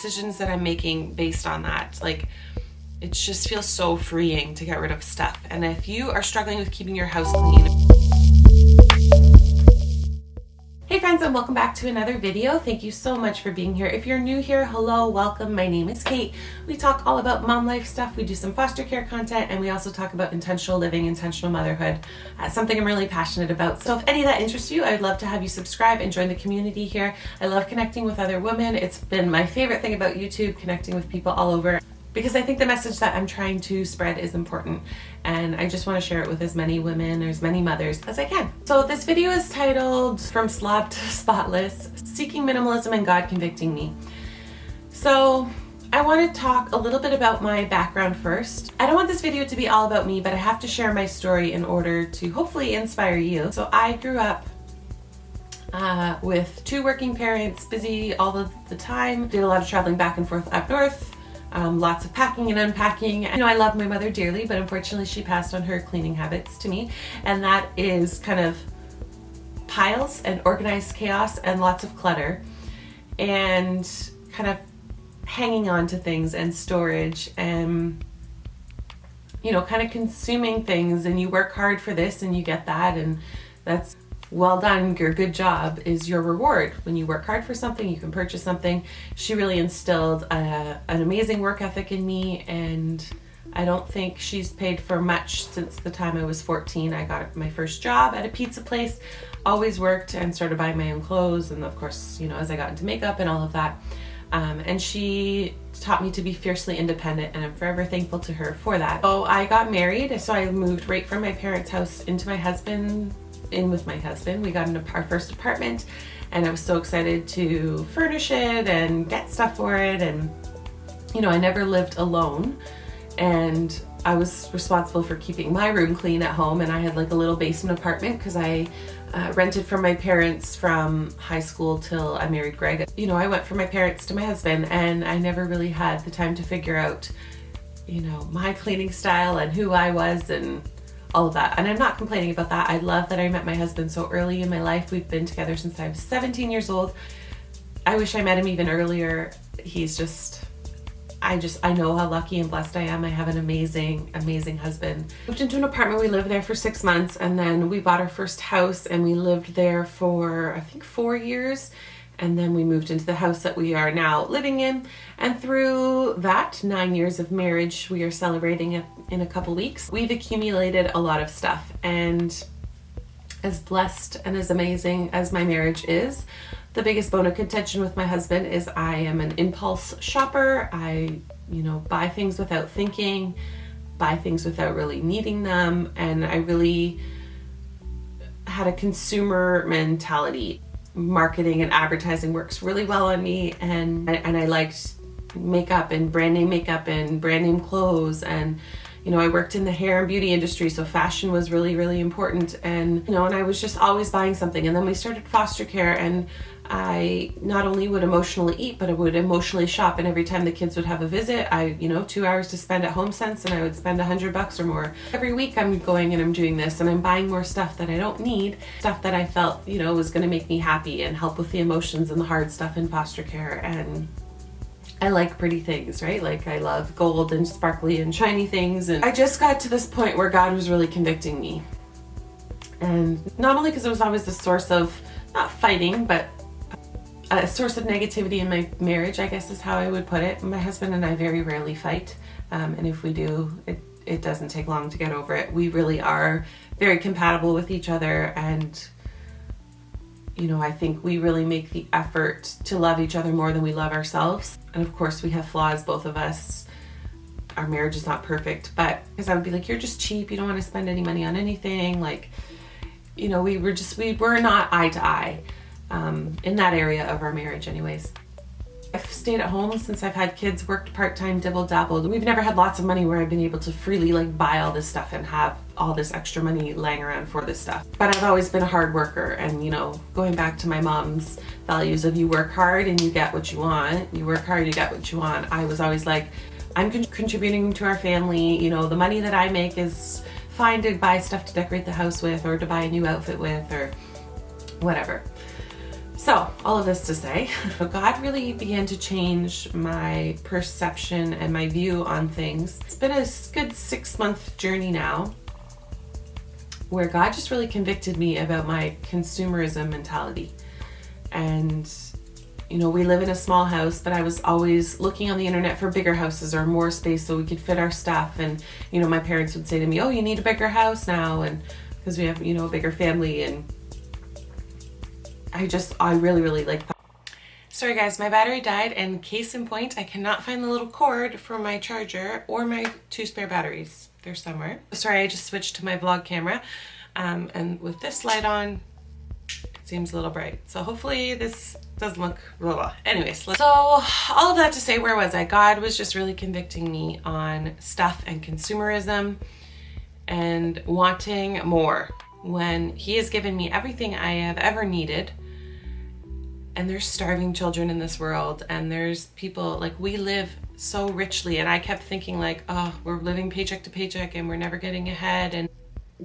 decisions that I'm making based on that. Like, it just feels so freeing to get rid of stuff. And if you are struggling with keeping your house clean. Hey friends, and welcome back to another video. Thank you so much for being here. If you're new here, hello, welcome. My name is Kate. We talk all about mom life stuff. We do some foster care content, and we also talk about intentional living, intentional motherhood. Something I'm really passionate about. So if any of that interests you, I'd love to have you subscribe and join the community here. I love connecting with other women. It's been my favorite thing about YouTube, connecting with people all over, because I think the message that I'm trying to spread is important, and I just want to share it with as many women or as many mothers as I can. So this video is titled From Slob to Spotless, Seeking Minimalism and God Convicting Me. So I want to talk a little bit about my background first. I don't want this video to be all about me, but I have to share my story in order to hopefully inspire you. So I grew up with two working parents, busy all of the time, did a lot of traveling back and forth up north. Lots of packing and unpacking. You know, I love my mother dearly, but unfortunately she passed on her cleaning habits to me, and that is kind of piles and organized chaos and lots of clutter and kind of hanging on to things and storage and, you know, kind of consuming things, and you work hard for this and you get that, and that's well done, your good job is your reward. When you work hard for something, you can purchase something. She really instilled an amazing work ethic in me, and I don't think she's paid for much since the time I was 14. I got my first job at a pizza place, always worked and started buying my own clothes, and of course, you know, as I got into makeup and all of that. And she taught me to be fiercely independent, and I'm forever thankful to her for that. So I got married, so I moved right from my parents' house with my husband. We got into our first apartment, and I was so excited to furnish it and get stuff for it. And, you know, I never lived alone, and I was responsible for keeping my room clean at home, and I had like a little basement apartment because I rented from my parents from high school till I married Greg. You know, I went from my parents to my husband, and I never really had the time to figure out, you know, my cleaning style and who I was and all of that. And I'm not complaining about that. I love that I met my husband so early in my life. We've been together since I was 17 years old. I wish I met him even earlier. He's just, I know how lucky and blessed I am. I have an amazing, amazing husband. Moved into an apartment. We lived there for 6 months, and then we bought our first house, and we lived there for, I think, 4 years. And then we moved into the house that we are now living in. And through that 9 years of marriage, we are celebrating in a couple weeks, we've accumulated a lot of stuff. And as blessed and as amazing as my marriage is, the biggest bone of contention with my husband is I am an impulse shopper. I, you know, buy things without thinking, buy things without really needing them. And I really had a consumer mentality. Marketing and advertising works really well on me, and I liked makeup and brand name clothes, and, you know, I worked in the hair and beauty industry, so fashion was really, really important. And, you know, and I was just always buying something. And then we started foster care, and I not only would emotionally eat, but I would emotionally shop. And every time the kids would have a visit, you know, 2 hours to spend at HomeSense, and I would spend $100 or more. Every week I'm going and I'm doing this, and I'm buying more stuff that I don't need, stuff that I felt, you know, was going to make me happy and help with the emotions and the hard stuff in foster care. And I like pretty things, right? Like, I love gold and sparkly and shiny things. And I just got to this point where God was really convicting me. And not only because it was always the source of, not fighting, but a source of negativity in my marriage, I guess is how I would put it. My husband and I very rarely fight. And if we do, it doesn't take long to get over it. We really are very compatible with each other, and, you know, I think we really make the effort to love each other more than we love ourselves. And of course we have flaws, both of us. Our marriage is not perfect, but because I would be like, you're just cheap, you don't want to spend any money on anything. Like, you know, we were not eye to eye in that area of our marriage anyways. I've stayed at home since I've had kids, worked part-time, dibble-dabbled. We've never had lots of money where I've been able to freely like buy all this stuff and have all this extra money laying around for this stuff. But I've always been a hard worker, and, you know, going back to my mom's values of you work hard and you get what you want, you work hard, you get what you want. I was always like, I'm contributing to our family, you know, the money that I make is fine to buy stuff to decorate the house with, or to buy a new outfit with, or whatever. So So all of this to say, God really began to change my perception and my view on things. It's been a good 6-month journey now where God just really convicted me about my consumerism mentality. And we live in a small house, but I was always looking on the internet for bigger houses or more space so we could fit our stuff. And, my parents would say to me, oh, you need a bigger house now. And because we have, a bigger family. And I really, really like that. Sorry guys, my battery died, and case in point, I cannot find the little cord for my charger or my 2 spare batteries. They're somewhere. Sorry, I just switched to my vlog camera. And with this light on, it seems a little bright. So hopefully this doesn't look blah, blah. Anyways, so all of that to say, where was I? God was just really convicting me on stuff and consumerism and wanting more when He has given me everything I have ever needed. And there's starving children in this world, and there's people, like, we live so richly, and I kept thinking like, oh, we're living paycheck to paycheck and we're never getting ahead and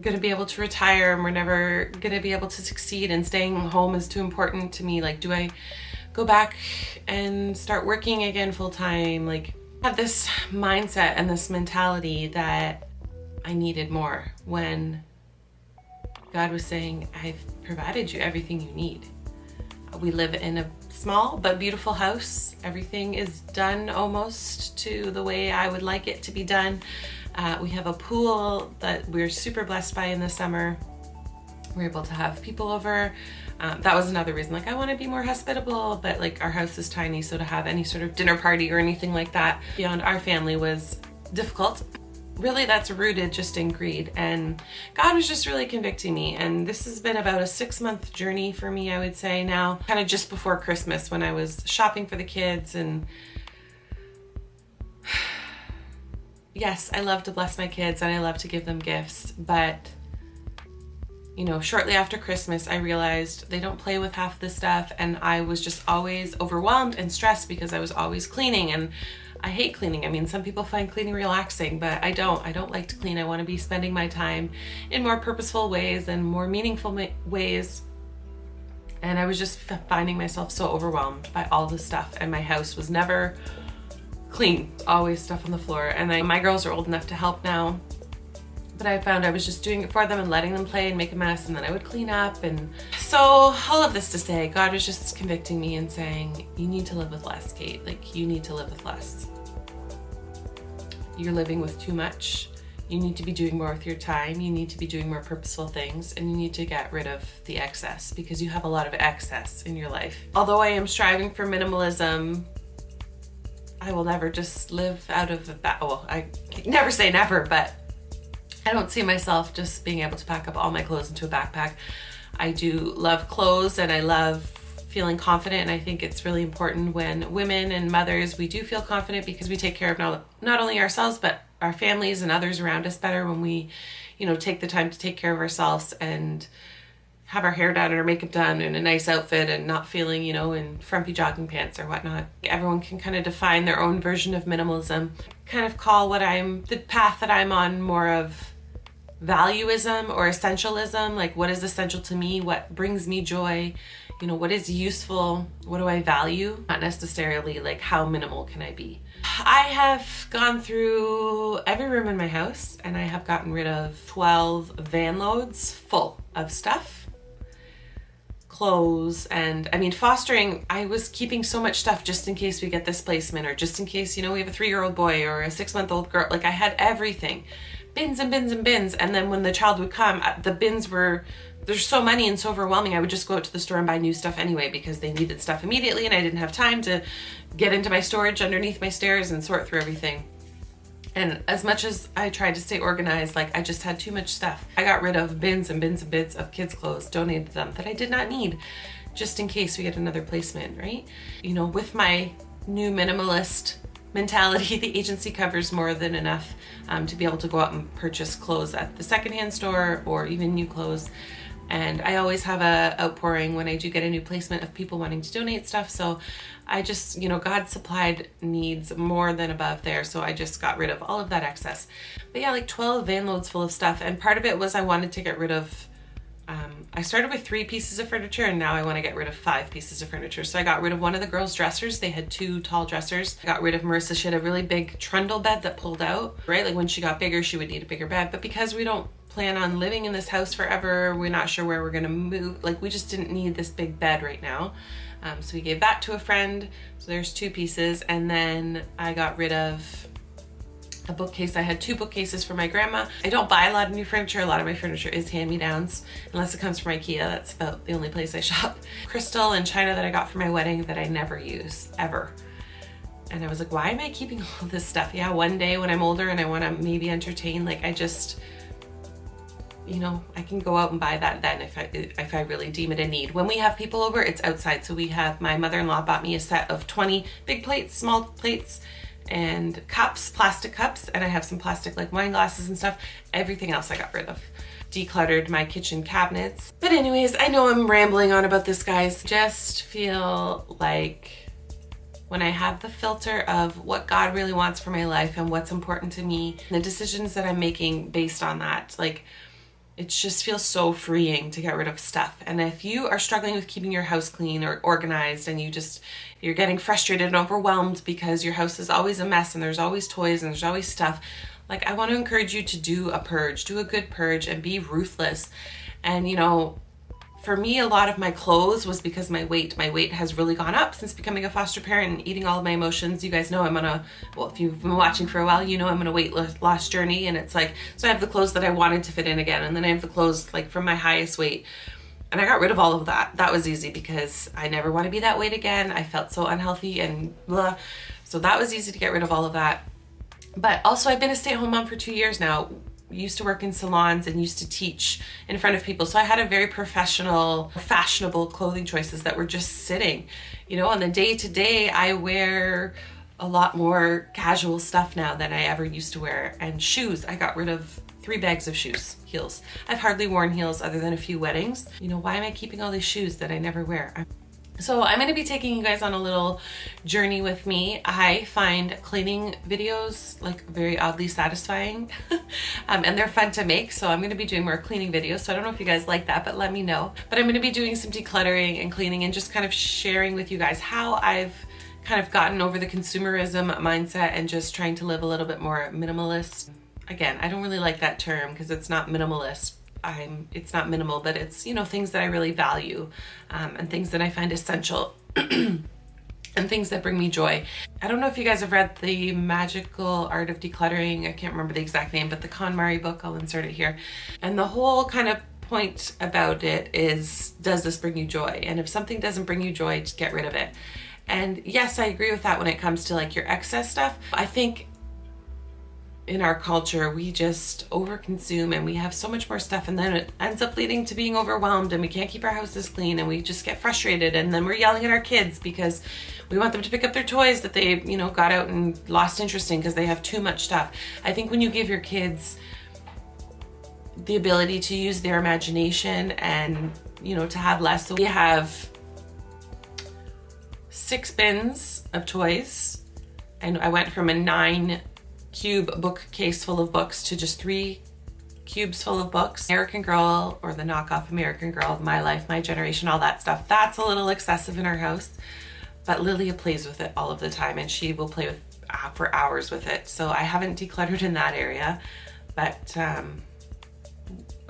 gonna be able to retire and we're never gonna be able to succeed, and staying home is too important to me. Like, do I go back and start working again full time? Like, I had this mindset and this mentality that I needed more when God was saying, I've provided you everything you need. We live in a small but beautiful house. Everything is done almost to the way I would like it to be done. We have a pool that we're super blessed by in the summer. We're able to have people over. That was another reason, like, I want to be more hospitable, but like, our house is tiny, so to have any sort of dinner party or anything like that beyond our family was difficult. Really, that's rooted just in greed, and God was just really convicting me. And this has been about a 6-month journey for me, I would say now, kind of just before Christmas when I was shopping for the kids. And yes, I love to bless my kids and I love to give them gifts, but shortly after Christmas, I realized they don't play with half the stuff, and I was just always overwhelmed and stressed because I was always cleaning, and I hate cleaning. I mean, some people find cleaning relaxing, but I don't like to clean. I want to be spending my time in more purposeful ways and more meaningful ways. And I was just finding myself so overwhelmed by all this stuff, and my house was never clean. Always stuff on the floor. And my girls are old enough to help now, but I found I was just doing it for them and letting them play and make a mess, and then I would clean up. And so all of this to say, God was just convicting me and saying, you need to live with less, Kate. Like, you need to live with less. You're living with too much. You need to be doing more with your time. You need to be doing more purposeful things, and you need to get rid of the excess, because you have a lot of excess in your life. Although I am striving for minimalism, I will never just live out of I never say never, but I don't see myself just being able to pack up all my clothes into a backpack. I do love clothes, and I love feeling confident, and I think it's really important when women and mothers, we do feel confident because we take care of not only ourselves but our families and others around us better when we take the time to take care of ourselves and have our hair done and our makeup done and a nice outfit, and not feeling in frumpy jogging pants or whatnot. Everyone can kind of define their own version of minimalism. Kind of call the path that I'm on more of valueism or essentialism. Like, what is essential to me? What brings me joy? What is useful? What do I value? Not necessarily like, how minimal can I be? I have gone through every room in my house, and I have gotten rid of 12 van loads full of stuff, clothes, and fostering, I was keeping so much stuff just in case we get this placement, or just in case, we have a 3-year-old boy or a 6-month-old girl. Like, I had everything, bins and bins and bins. And then when the child would come, the bins there's so many and so overwhelming. I would just go out to the store and buy new stuff anyway, because they needed stuff immediately, and I didn't have time to get into my storage underneath my stairs and sort through everything. And as much as I tried to stay organized, like, I just had too much stuff. I got rid of bins and bins and bins of kids' clothes, donated them that I did not need, just in case we get another placement, right? With my new minimalist mentality, the agency covers more than enough to be able to go out and purchase clothes at the secondhand store or even new clothes. And I always have a outpouring when I do get a new placement of people wanting to donate stuff. So I just, God supplied needs more than above there. So I just got rid of all of that excess. But yeah, like 12 van loads full of stuff. And part of it was I wanted to get rid of I started with 3 pieces of furniture and now I want to get rid of 5 pieces of furniture. So I got rid of one of the girls' dressers. They had 2 tall dressers. I got rid of Marissa. She had a really big trundle bed that pulled out, right? Like when she got bigger, she would need a bigger bed. But because we don't plan on living in this house forever, we're not sure where we're going to move. Like we just didn't need this big bed right now. So we gave that to a friend. So there's 2 pieces. And then I got rid of a bookcase. I had 2 bookcases for my grandma. I don't buy a lot of new furniture. A lot of my furniture is hand-me-downs, unless it comes from IKEA. That's about the only place I shop. Crystal and china that I got for my wedding that I never use, ever. And I was like, why am I keeping all this stuff? Yeah, one day when I'm older and I want to maybe entertain, like I just, you know, I can go out and buy that then if I really deem it a need. When we have people over, it's outside. So we have, my mother-in-law bought me a set of 20 big plates, small plates, and cups, plastic cups, and I have some plastic like wine glasses and stuff. Everything else I got rid of. Decluttered my kitchen cabinets. But anyways, I know I'm rambling on about this, guys. Just feel like when I have the filter of what God really wants for my life and what's important to me, the decisions that I'm making based on that, like it just feels so freeing to get rid of stuff. And if you are struggling with keeping your house clean or organized and you're getting frustrated and overwhelmed because your house is always a mess and there's always toys and there's always stuff, like I want to encourage you to do a purge, do a good purge and be ruthless. And you know, for me, a lot of my clothes was because my weight has really gone up since becoming a foster parent and eating all of my emotions. You guys know I'm on a, well, if you've been watching for a while, you know I'm on a weight loss journey. And it's like, so I have the clothes that I wanted to fit in again. And then I have the clothes like from my highest weight. And I got rid of all of that. That was easy because I never want to be that weight again. I felt so unhealthy and blah. So that was easy to get rid of all of that. But also I've been a stay-at-home mom for 2 years now. Used to work in salons and used to teach in front of people. So I had a very professional, fashionable clothing choices that were just sitting. You know, on the day to day, I wear a lot more casual stuff now than I ever used to wear. And shoes, I got rid of 3 bags of shoes, heels. I've hardly worn heels other than a few weddings. You know, why am I keeping all these shoes that I never wear? So I'm going to be taking you guys on a little journey with me. I find cleaning videos like very oddly satisfying and they're fun to make. So I'm going to be doing more cleaning videos. So I don't know if you guys like that, but let me know. But I'm going to be doing some decluttering and cleaning and just kind of sharing with you guys how I've kind of gotten over the consumerism mindset and just trying to live a little bit more minimalist. Again, I don't really like that term because it's not minimalist. It's not minimal, but it's, you know, things that I really value and things that I find essential and things that bring me joy. I don't know if you guys have read The Magical Art of Decluttering. I can't remember the exact name, but the KonMari book, I'll insert it here. And the whole kind of point about it is, does this bring you joy? And if something doesn't bring you joy, just get rid of it. And yes, I agree with that when it comes to like your excess stuff. I think in our culture, we just overconsume and we have so much more stuff, and then it ends up leading to being overwhelmed and we can't keep our houses clean and we just get frustrated, and then we're yelling at our kids because we want them to pick up their toys that they, you know, got out and lost interest in because they have too much stuff. I think when you give your kids the ability to use their imagination and, you know, to have less. So we have 6 bins of toys, and I went from a 9-cube bookcase full of books to just 3 cubes full of books. American Girl, or the knockoff American Girl, My Life, My Generation, all that stuff. That's a little excessive in our house, but Lilia plays with it all of the time and she will play with for hours with it. So I haven't decluttered in that area, but I'm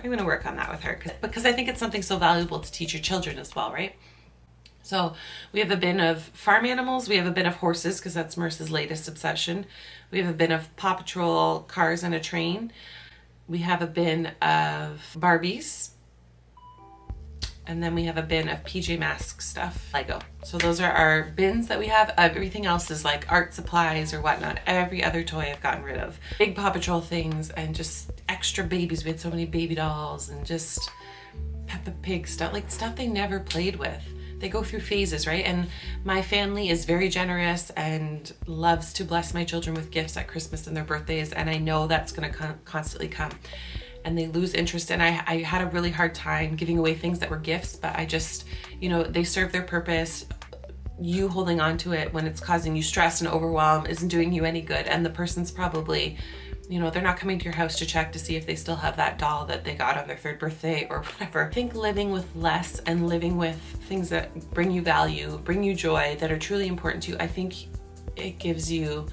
gonna work on that with her because I think it's something so valuable to teach your children as well, right? So we have a bin of farm animals. We have a bin of horses because that's Marissa's latest obsession. We have a bin of Paw Patrol cars and a train. We have a bin of Barbies. And then we have a bin of PJ Masks stuff, Lego. So those are our bins that we have. Everything else is like art supplies or whatnot. Every other toy I've gotten rid of. Big Paw Patrol things and just extra babies. We had so many baby dolls and just Peppa Pig stuff, like stuff they never played with. They go through phases, right? And my family is very generous and loves to bless my children with gifts at Christmas and their birthdays. And I know that's gonna constantly come. And they lose interest. And I had a really hard time giving away things that were gifts, but I just, you know, they serve their purpose. You holding on to it when it's causing you stress and overwhelm isn't doing you any good. And the person's probably You know, they're not coming to your house to check to see if they still have that doll that they got on their 3rd birthday or whatever. I think living with less and living with things that bring you value, bring you joy, that are truly important to you, I think it gives you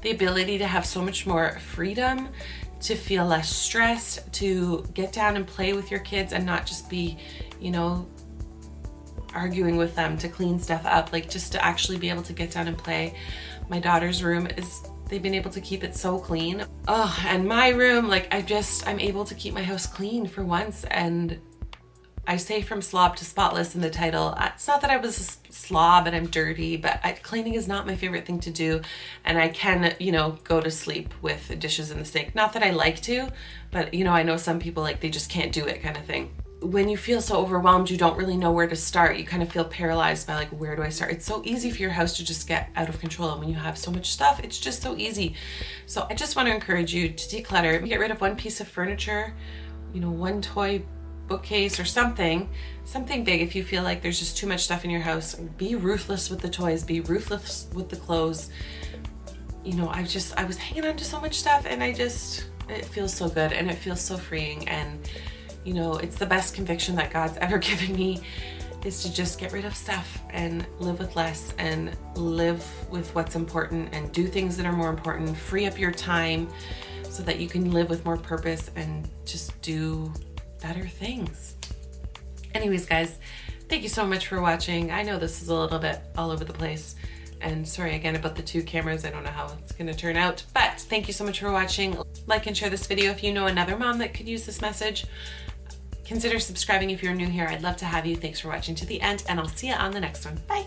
the ability to have so much more freedom, to feel less stressed, to get down and play with your kids and not just be, you know, arguing with them to clean stuff up, like just to actually be able to get down and play. My daughter's room they've been able to keep it so clean. Oh, and my room, like I'm able to keep my house clean for once. And I say from slob to spotless in the title. It's not that I was a slob and I'm dirty, but cleaning is not my favorite thing to do. And I can, you know, go to sleep with dishes in the sink. Not that I like to, but you know, I know some people like they just can't do it kind of thing. When you feel so overwhelmed, you don't really know where to start. You kind of feel paralyzed by like, where do I start? It's so easy for your house to just get out of control. And when you have so much stuff, it's just so easy. So I just want to encourage you to declutter, get rid of one piece of furniture, you know, one toy bookcase or something big. If you feel like there's just too much stuff in your house, be ruthless with the toys, be ruthless with the clothes. You know, I was hanging on to so much stuff and it feels so good and it feels so freeing. And you know, it's the best conviction that God's ever given me, is to just get rid of stuff and live with less and live with what's important and do things that are more important. Free up your time so that you can live with more purpose and just do better things. Anyways, guys, thank you so much for watching. I know this is a little bit all over the place. And sorry again about the 2 cameras. I don't know how it's going to turn out, but thank you so much for watching. Like and share this video if you know another mom that could use this message. Consider subscribing if you're new here. I'd love to have you. Thanks for watching to the end, and I'll see you on the next one. Bye.